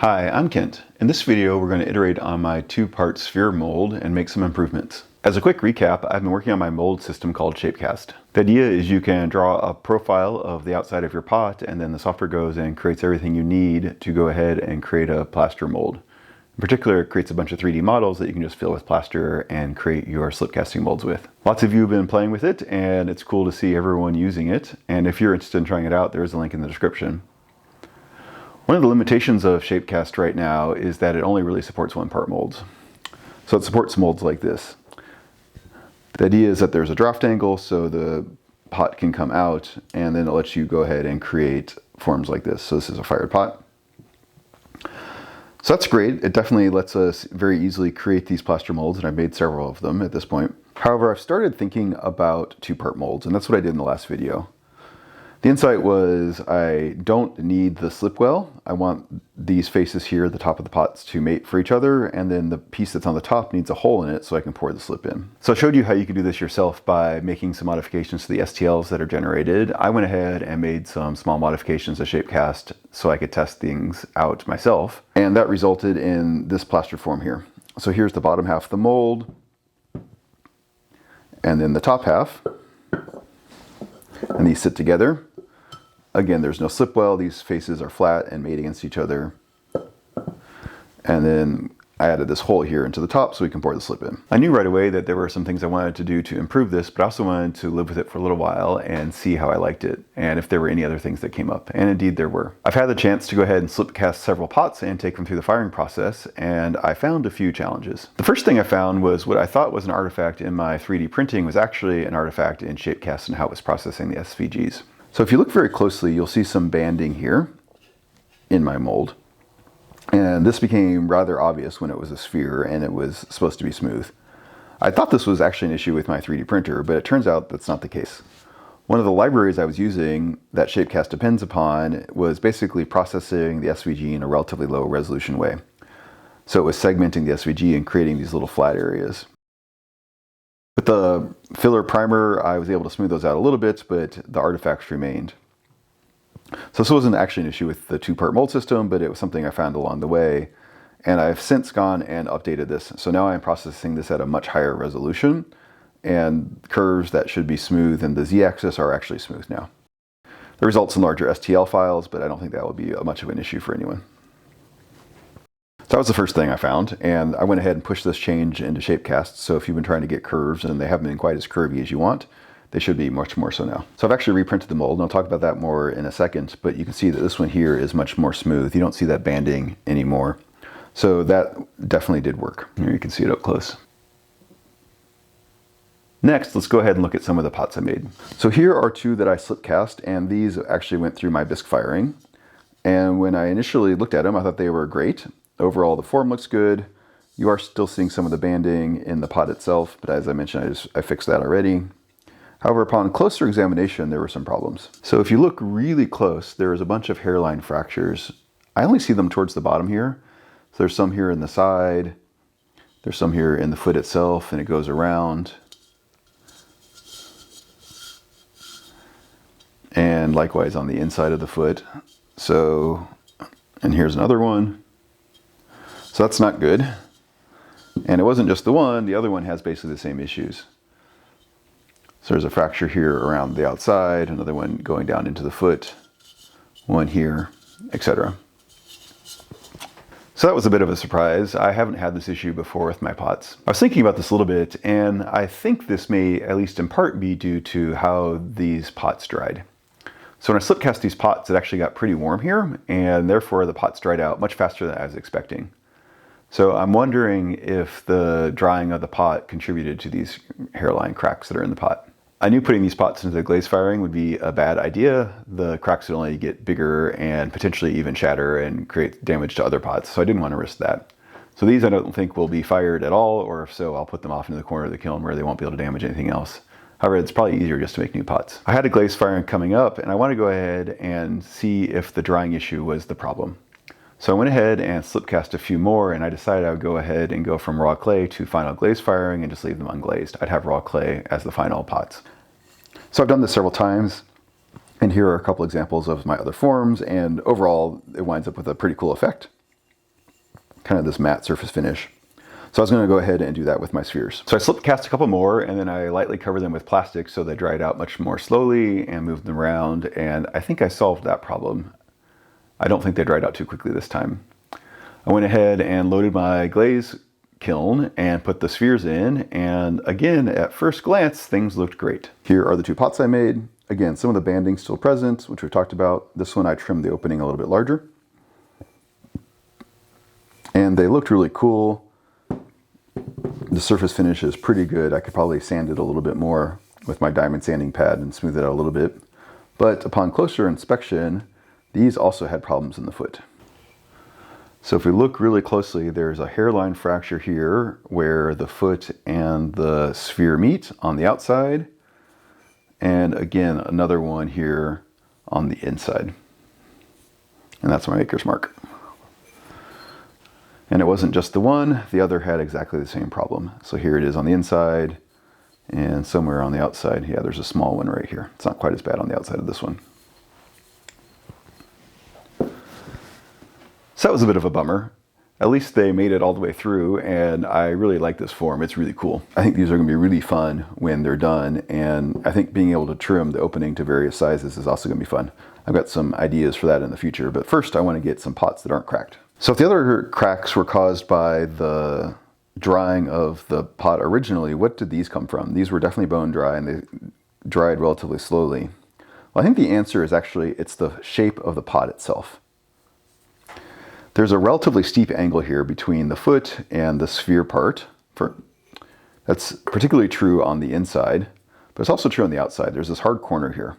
Hi, I'm Kent. In this video, we're going to iterate on my two-part sphere mold and make some improvements. As a quick recap, I've been working on my mold system called Shapecast. The idea is you can draw a profile of the outside of your pot, and then the software goes and creates everything you need to go ahead and create a plaster mold. In particular, it creates a bunch of 3D models that you can just fill with plaster and create your slip casting molds with. Lots of you have been playing with it, and it's cool to see everyone using it. And if you're interested in trying it out, there's a link in the description. One of the limitations of Shapecast right now is that it only really supports one-part molds. So it supports molds like this. The idea is that there's a draft angle so the pot can come out, and then it lets you go ahead and create forms like this. So this is a fired pot. So that's great. It definitely lets us very easily create these plaster molds, and I've made several of them at this point. However, I've started thinking about two-part molds, and that's what I did in the last video. The insight was I don't need the slip well. I want these faces here at the top of the pots to mate for each other, and then the piece that's on the top needs a hole in it so I can pour the slip in. So I showed you how you can do this yourself by making some modifications to the STLs that are generated. I went ahead and made some small modifications to Shapecast so I could test things out myself, and that resulted in this plaster form here. So here's the bottom half of the mold, and then the top half, and these sit together. Again, there's no slip well. These faces are flat and made against each other. And then I added this hole here into the top so we can pour the slip in. I knew right away that there were some things I wanted to do to improve this, but I also wanted to live with it for a little while and see how I liked it and if there were any other things that came up. And indeed there were. I've had the chance to go ahead and slip cast several pots and take them through the firing process, and I found a few challenges. The first thing I found was what I thought was an artifact in my 3D printing was actually an artifact in Shapecast and how it was processing the SVGs. So if you look very closely, you'll see some banding here in my mold. And this became rather obvious when it was a sphere and it was supposed to be smooth. I thought this was actually an issue with my 3D printer, but it turns out that's not the case. One of the libraries I was using that Shapecast depends upon was basically processing the SVG in a relatively low resolution way. So it was segmenting the SVG and creating these little flat areas. With the filler primer, I was able to smooth those out a little bit, but the artifacts remained. So this wasn't actually an issue with the two-part mold system, but it was something I found along the way. And I've since gone and updated this. So now I'm processing this at a much higher resolution, and curves that should be smooth in the Z-axis are actually smooth now. The results in larger STL files, but I don't think that will be much of an issue for anyone. So that was the first thing I found, and I went ahead and pushed this change into Shapecast. So if you've been trying to get curves and they haven't been quite as curvy as you want, they should be much more so now. So I've actually reprinted the mold, and I'll talk about that more in a second, but you can see that this one here is much more smooth. You don't see that banding anymore. So that definitely did work. Here you can see it up close. Next, let's go ahead and look at some of the pots I made. So here are two that I slip cast, and these actually went through my bisque firing. And when I initially looked at them, I thought they were great. Overall, the form looks good. You are still seeing some of the banding in the pot itself, but as I mentioned, I fixed that already. However, upon closer examination, there were some problems. So if you look really close, there is a bunch of hairline fractures. I only see them towards the bottom here. So there's some here in the side. There's some here in the foot itself, and it goes around. And likewise on the inside of the foot. So, and here's another one. So that's not good. And it wasn't just the one, the other one has basically the same issues. So there's a fracture here around the outside, another one going down into the foot, one here, etc. So that was a bit of a surprise. I haven't had this issue before with my pots. I was thinking about this a little bit, and I think this may, at least in part, be due to how these pots dried. So when I slip cast these pots, it actually got pretty warm here, and therefore the pots dried out much faster than I was expecting. So I'm wondering if the drying of the pot contributed to these hairline cracks that are in the pot. I knew putting these pots into the glaze firing would be a bad idea. The cracks would only get bigger and potentially even shatter and create damage to other pots, so I didn't want to risk that. So these I don't think will be fired at all, or if so, I'll put them off into the corner of the kiln where they won't be able to damage anything else. However, it's probably easier just to make new pots. I had a glaze firing coming up, and I want to go ahead and see if the drying issue was the problem. So I went ahead and slip cast a few more, and I decided I would go ahead and go from raw clay to final glaze firing and just leave them unglazed. I'd have raw clay as the final pots. So I've done this several times, and here are a couple examples of my other forms, and overall it winds up with a pretty cool effect. kind of this matte surface finish. So I was going to go ahead and do that with my spheres. So I slip cast a couple more, and then I lightly covered them with plastic so they dried out much more slowly, and moved them around, and I think I solved that problem. I don't think they dried out too quickly this time. I went ahead and loaded my glaze kiln and put the spheres in, and again, at first glance, things looked great. Here are the two pots I made. Again, some of the banding still present, which we've talked about. This one I trimmed the opening a little bit larger. And they looked really cool. The surface finish is pretty good. I could probably sand it a little bit more with my diamond sanding pad and smooth it out a little bit. But upon closer inspection, these also had problems in the foot. So if we look really closely, there's a hairline fracture here where the foot and the sphere meet on the outside. And again, another one here on the inside. And that's my maker's mark. And it wasn't just the one, the other had exactly the same problem. So here it is on the inside and somewhere on the outside. Yeah, there's a small one right here. It's not quite as bad on the outside of this one. So that was a bit of a bummer. At least they made it all the way through, and I really like this form. It's really cool. I think these are gonna be really fun when they're done, and I think being able to trim the opening to various sizes is also gonna be fun. I've got some ideas for that in the future, but first I wanna get some pots that aren't cracked. So if the other cracks were caused by the drying of the pot originally, what did these come from? These were definitely bone dry, and they dried relatively slowly. Well, I think the answer is actually, it's the shape of the pot itself. There's a relatively steep angle here between the foot and the sphere part. That's particularly true on the inside, but it's also true on the outside. There's this hard corner here.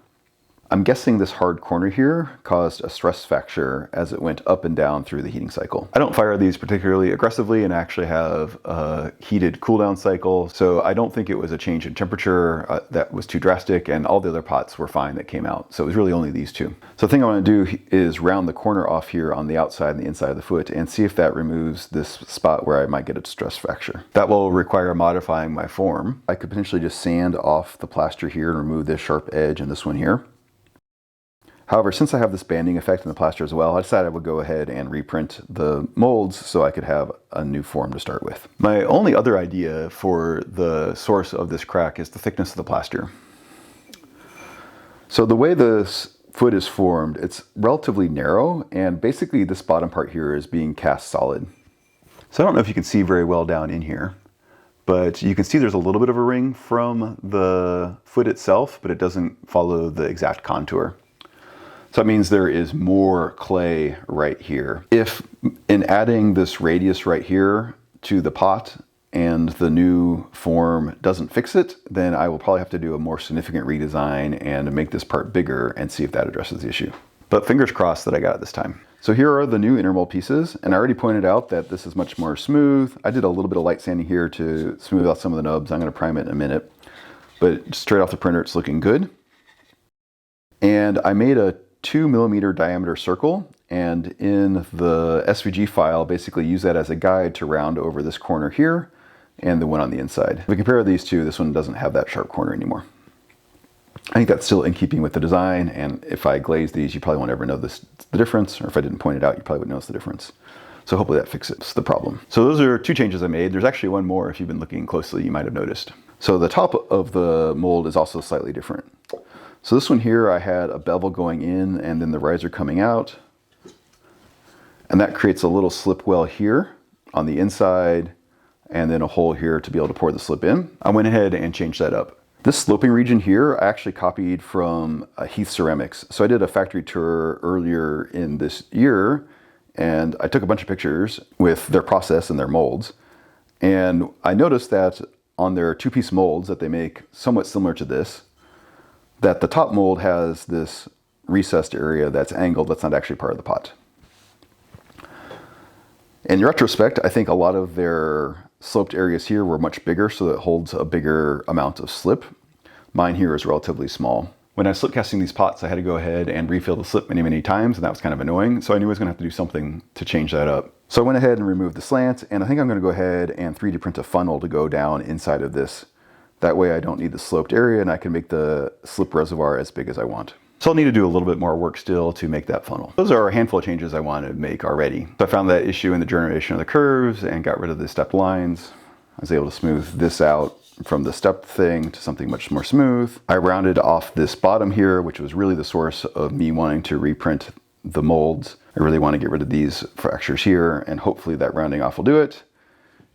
I'm guessing this hard corner here caused a stress fracture as it went up and down through the heating cycle. I don't fire these particularly aggressively and actually have a heated cool down cycle, so I don't think it was a change in temperature that was too drastic, and all the other pots were fine that came out. So it was really only these two. So the thing I want to do is round the corner off here on the outside and the inside of the foot and see if that removes this spot where I might get a stress fracture. That will require modifying my form. I could potentially just sand off the plaster here and remove this sharp edge and this one here. However, since I have this banding effect in the plaster as well, I decided I would go ahead and reprint the molds so I could have a new form to start with. My only other idea for the source of this crack is the thickness of the plaster. So the way this foot is formed, it's relatively narrow, and basically this bottom part here is being cast solid. So I don't know if you can see very well down in here, but you can see there's a little bit of a ring from the foot itself, but it doesn't follow the exact contour. So that means there is more clay right here. If in adding this radius right here to the pot and the new form doesn't fix it, then I will probably have to do a more significant redesign and make this part bigger and see if that addresses the issue. But fingers crossed that I got it this time. So here are the new intermold pieces, and I already pointed out that this is much more smooth. I did a little bit of light sanding here to smooth out some of the nubs. I'm gonna prime it in a minute, but straight off the printer, it's looking good. And I made a 2mm diameter circle, and in the SVG file basically use that as a guide to round over this corner here and the one on the inside. If we compare these two, this one doesn't have that sharp corner anymore. I think that's still in keeping with the design, and if I glaze these, you probably won't ever know the difference, or if I didn't point it out, you probably would notice the difference. So hopefully that fixes the problem. So those are two changes I made. There's actually one more if you've been looking closely, you might have noticed. So the top of the mold is also slightly different. So this one here, I had a bevel going in and then the riser coming out. And that creates a little slip well here on the inside and then a hole here to be able to pour the slip in. I went ahead and changed that up. This sloping region here, I actually copied from Heath Ceramics. So I did a factory tour earlier in this year and I took a bunch of pictures with their process and their molds. And I noticed that on their two-piece molds that they make somewhat similar to this, that the top mold has this recessed area that's angled that's not actually part of the pot. In retrospect, I think a lot of their sloped areas here were much bigger, so it holds a bigger amount of slip. Mine here is relatively small. When I was slip casting these pots, I had to go ahead and refill the slip many, many times, and that was kind of annoying, so I knew I was gonna have to do something to change that up. So I went ahead and removed the slant, and I think I'm gonna go ahead and 3D print a funnel to go down inside of this. That way I don't need the sloped area and I can make the slip reservoir as big as I want. So I'll need to do a little bit more work still to make that funnel. Those are a handful of changes I want to make already. So I found that issue in the generation of the curves and got rid of the stepped lines. I was able to smooth this out from the stepped thing to something much more smooth. I rounded off this bottom here, which was really the source of me wanting to reprint the molds. I really want to get rid of these fractures here, and hopefully that rounding off will do it.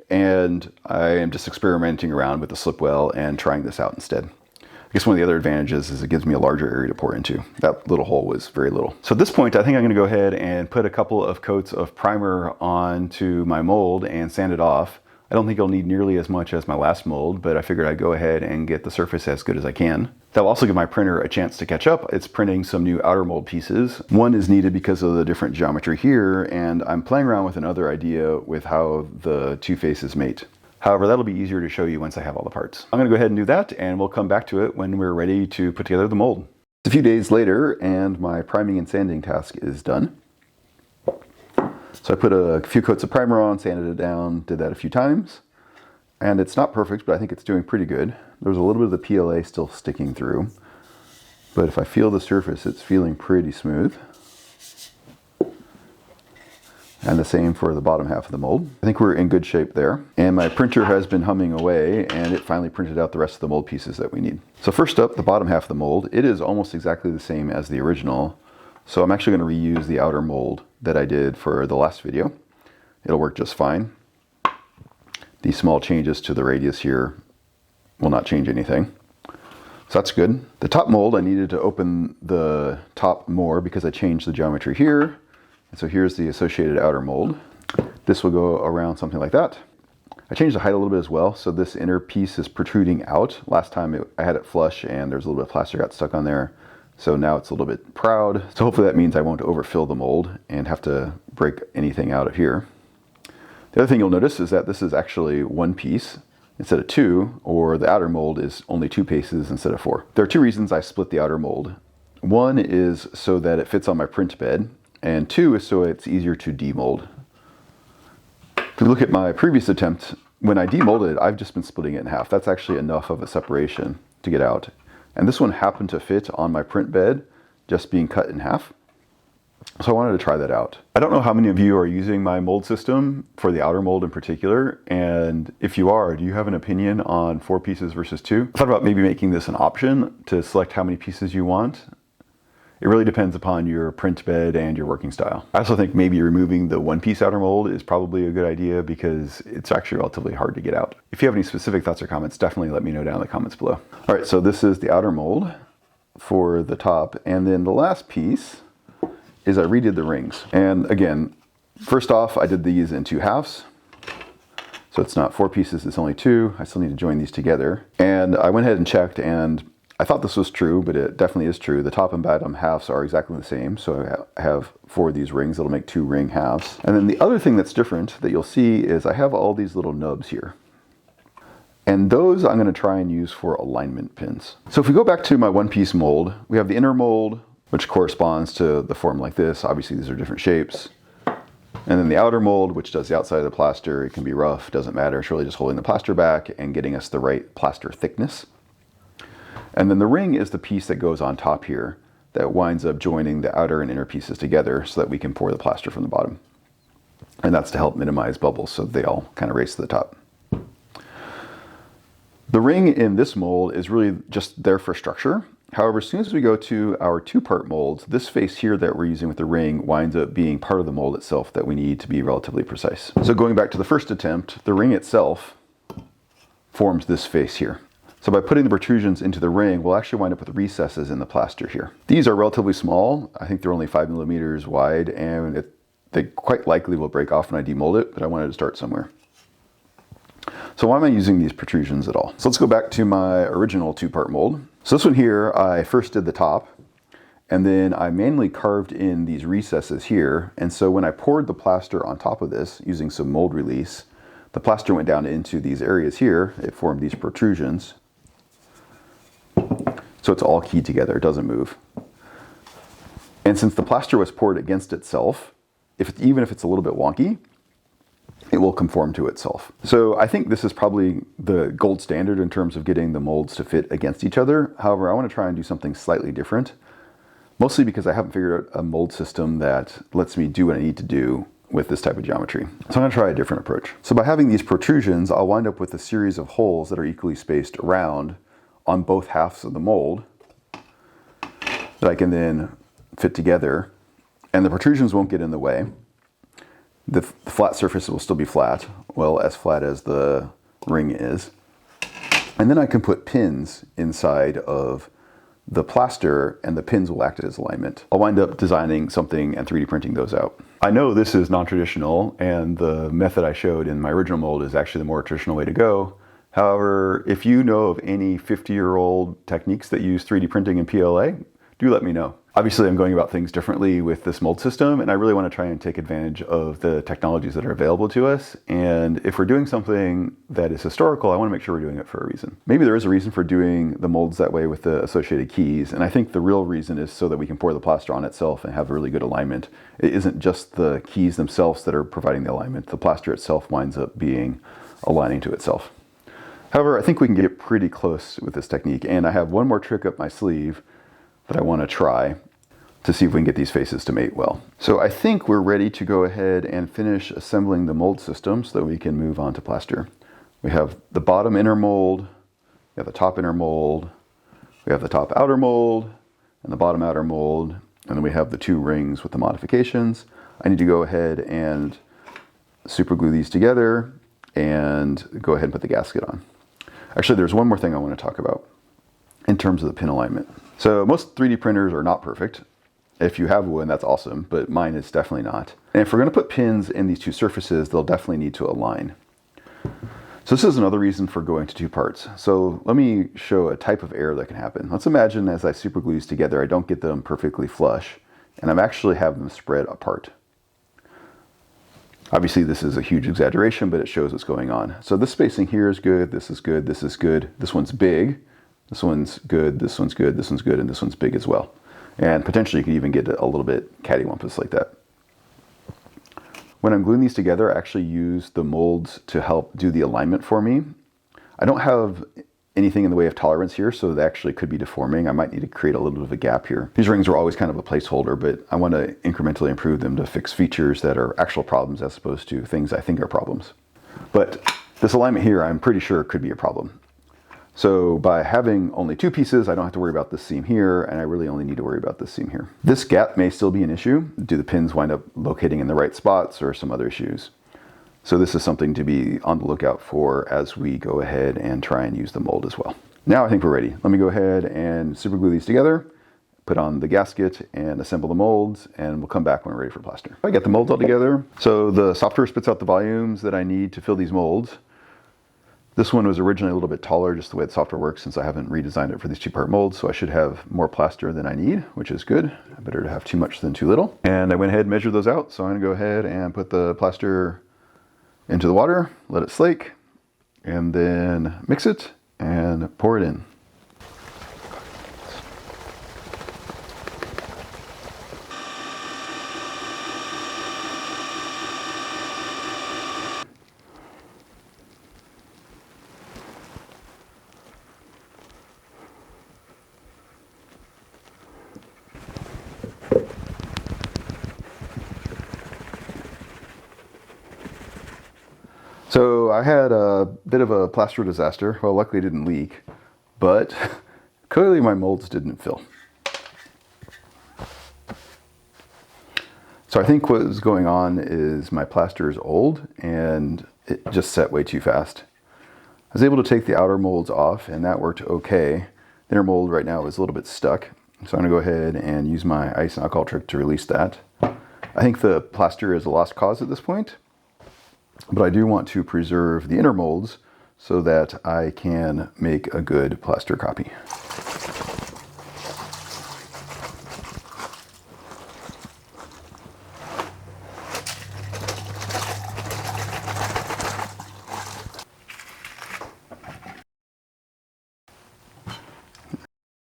And I am just experimenting around with the slip well and trying this out instead. I guess one of the other advantages is it gives me a larger area to pour into. That little hole was very little. So at this point, I think I'm going to go ahead and put a couple of coats of primer onto my mold and sand it off. I don't think I'll need nearly as much as my last mold, but I figured I'd go ahead and get the surface as good as I can. That will also give my printer a chance to catch up. It's printing some new outer mold pieces. One is needed because of the different geometry here, and I'm playing around with another idea with how the two faces mate. However, that'll be easier to show you once I have all the parts. I'm gonna go ahead and do that, and we'll come back to it when we're ready to put together the mold. It's a few days later, and my priming and sanding task is done. So I put a few coats of primer on, sanded it down, did that a few times. And it's not perfect, but I think it's doing pretty good. There's a little bit of the PLA still sticking through. But if I feel the surface, it's feeling pretty smooth. And the same for the bottom half of the mold. I think we're in good shape there. And my printer has been humming away, and it finally printed out the rest of the mold pieces that we need. So first up, the bottom half of the mold. It is almost exactly the same as the original. So I'm actually going to reuse the outer mold that I did for the last video. It'll work just fine. These small changes to the radius here will not change anything. So that's good. The top mold, I needed to open the top more because I changed the geometry here. And so here's the associated outer mold. This will go around something like that. I changed the height a little bit as well, so this inner piece is protruding out. Last time I had it flush and there's a little bit of plaster got stuck on there. So now it's a little bit proud. So hopefully that means I won't overfill the mold and have to break anything out of here. The other thing you'll notice is that this is actually one piece instead of two, or the outer mold is only two pieces instead of four. There are two reasons I split the outer mold. One is so that it fits on my print bed, and two is so it's easier to demold. If you look at my previous attempt, when I demolded, I've just been splitting it in half. That's actually enough of a separation to get out. And this one happened to fit on my print bed, just being cut in half. So I wanted to try that out. I don't know how many of you are using my mold system for the outer mold in particular, and if you are, do you have an opinion on 4 pieces versus 2? I thought about maybe making this an option to select how many pieces you want. It really depends upon your print bed and your working style. I also think maybe removing the 1-piece outer mold is probably a good idea because it's actually relatively hard to get out. If you have any specific thoughts or comments, definitely let me know down in the comments below. All right, so this is the outer mold for the top, and then the last piece is I redid the rings. And again, first off, I did these in 2 halves. So it's not 4 pieces, it's only 2. I still need to join these together. And I went ahead and checked, and I thought this was true, but it definitely is true. The top and bottom halves are exactly the same. So I have 4 of these rings. It'll make 2 ring halves. And then the other thing that's different that you'll see is I have all these little nubs here. And those I'm gonna try and use for alignment pins. So if we go back to my 1-piece mold, we have the inner mold, which corresponds to the form like this. Obviously these are different shapes. And then the outer mold, which does the outside of the plaster. It can be rough, doesn't matter. It's really just holding the plaster back and getting us the right plaster thickness. And then the ring is the piece that goes on top here that winds up joining the outer and inner pieces together so that we can pour the plaster from the bottom. And that's to help minimize bubbles so they all kind of race to the top. The ring in this mold is really just there for structure. However, as soon as we go to our 2-part molds, this face here that we're using with the ring winds up being part of the mold itself that we need to be relatively precise. So going back to the first attempt, the ring itself forms this face here. So by putting the protrusions into the ring, we'll actually wind up with recesses in the plaster here. These are relatively small. I think they're only 5 millimeters wide, and they quite likely will break off when I demold it, but I wanted to start somewhere. So why am I using these protrusions at all? So let's go back to my original 2-part mold. So this one here, I first did the top, and then I manually carved in these recesses here. And so when I poured the plaster on top of this using some mold release, the plaster went down into these areas here. It formed these protrusions. So it's all keyed together, it doesn't move. And since the plaster was poured against itself, even if it's a little bit wonky, it will conform to itself. So I think this is probably the gold standard in terms of getting the molds to fit against each other. However, I want to try and do something slightly different. mostly because I haven't figured out a mold system that lets me do what I need to do with this type of geometry. So I'm going to try a different approach. So by having these protrusions, I'll wind up with a series of holes that are equally spaced around on both halves of the mold that I can then fit together, and the protrusions won't get in the way. The flat surface will still be flat, well, as flat as the ring is. And then I can put pins inside of the plaster, and the pins will act as alignment. I'll wind up designing something and 3D printing those out. I know this is non-traditional, and the method I showed in my original mold is actually the more traditional way to go. However, if you know of any 50-year-old techniques that use 3D printing and PLA, do let me know. Obviously, I'm going about things differently with this mold system, and I really want to try and take advantage of the technologies that are available to us. And if we're doing something that is historical, I want to make sure we're doing it for a reason. Maybe there is a reason for doing the molds that way with the associated keys, and I think the real reason is so that we can pour the plaster on itself and have really good alignment. It isn't just the keys themselves that are providing the alignment. The plaster itself winds up being aligning to itself. However, I think we can get pretty close with this technique, and I have one more trick up my sleeve that I want to try to see if we can get these faces to mate well. So I think we're ready to go ahead and finish assembling the mold system so that we can move on to plaster. We have the bottom inner mold, we have the top inner mold, we have the top outer mold, and the bottom outer mold, and then we have the two rings with the modifications. I need to go ahead and super glue these together and go ahead and put the gasket on. Actually, there's one more thing I want to talk about in terms of the pin alignment. So most 3D printers are not perfect. If you have one, that's awesome, but mine is definitely not. And if we're going to put pins in these two surfaces, they'll definitely need to align. So this is another reason for going to two parts. So let me show a type of error that can happen. Let's imagine as I super glue these together, I don't get them perfectly flush, and I'm actually having them spread apart. Obviously, this is a huge exaggeration, but it shows what's going on. So this spacing here is good, this is good, this is good, this one's big, this one's good, this one's good, this one's good, and this one's big as well. And potentially you could even get a little bit cattywampus like that. When I'm gluing these together, I actually use the molds to help do the alignment for me. I don't have anything in the way of tolerance here, so they actually could be deforming. I might need to create a little bit of a gap here. These rings are always kind of a placeholder, but I want to incrementally improve them to fix features that are actual problems as opposed to things I think are problems. But this alignment here, I'm pretty sure could be a problem. So by having only two pieces, I don't have to worry about this seam here, and I really only need to worry about this seam here. This gap may still be an issue. Do the pins wind up locating in the right spots or some other issues? So this is something to be on the lookout for as we go ahead and try and use the mold as well. Now I think we're ready. Let me go ahead and super glue these together, put on the gasket and assemble the molds, and we'll come back when we're ready for plaster. I got the molds all together. So the software spits out the volumes that I need to fill these molds. This one was originally a little bit taller, just the way the software works, since I haven't redesigned it for these two-part molds, so I should have more plaster than I need, which is good. Better to have too much than too little. And I went ahead and measured those out, so I'm gonna go ahead and put the plaster into the water, let it slake, and then mix it and pour it in. So I had a bit of a plaster disaster. Well, luckily it didn't leak, but clearly my molds didn't fill. So I think what was going on is my plaster is old and it just set way too fast. I was able to take the outer molds off and that worked okay. The inner mold right now is a little bit stuck. So I'm gonna go ahead and use my ice and alcohol trick to release that. I think the plaster is a lost cause at this point, but I do want to preserve the inner molds so that I can make a good plaster copy.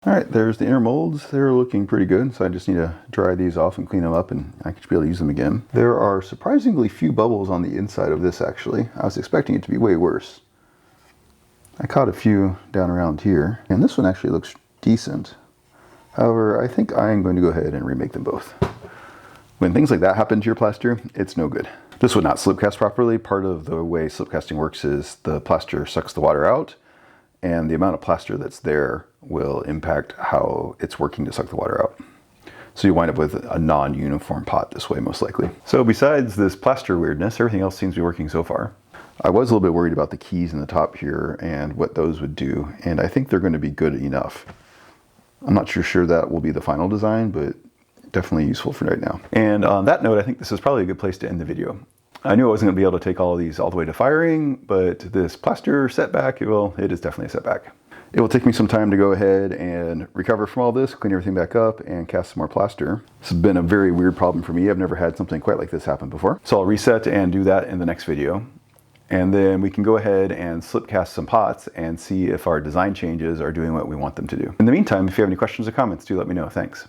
All right, there's the inner molds. They're looking pretty good, so I just need to dry these off and clean them up, and I should be able to use them again. There are surprisingly few bubbles on the inside of this, actually. I was expecting it to be way worse. I caught a few down around here, and this one actually looks decent. However, I think I'm going to go ahead and remake them both. When things like that happen to your plaster, it's no good. This would not slip cast properly. Part of the way slip casting works is the plaster sucks the water out, and the amount of plaster that's there will impact how it's working to suck the water out. So you wind up with a non-uniform pot this way, most likely. So besides this plaster weirdness, everything else seems to be working so far. I was a little bit worried about the keys in the top here and what those would do, and I think they're going to be good enough. I'm not sure that will be the final design, but definitely useful for right now. And on that note, I think this is probably a good place to end the video. I knew I wasn't going to be able to take all of these all the way to firing, but this plaster setback, well, it is definitely a setback. It will take me some time to go ahead and recover from all this, clean everything back up, and cast some more plaster. This has been a very weird problem for me. I've never had something quite like this happen before. So I'll reset and do that in the next video. And then we can go ahead and slip cast some pots and see if our design changes are doing what we want them to do. In the meantime, if you have any questions or comments, do let me know. Thanks.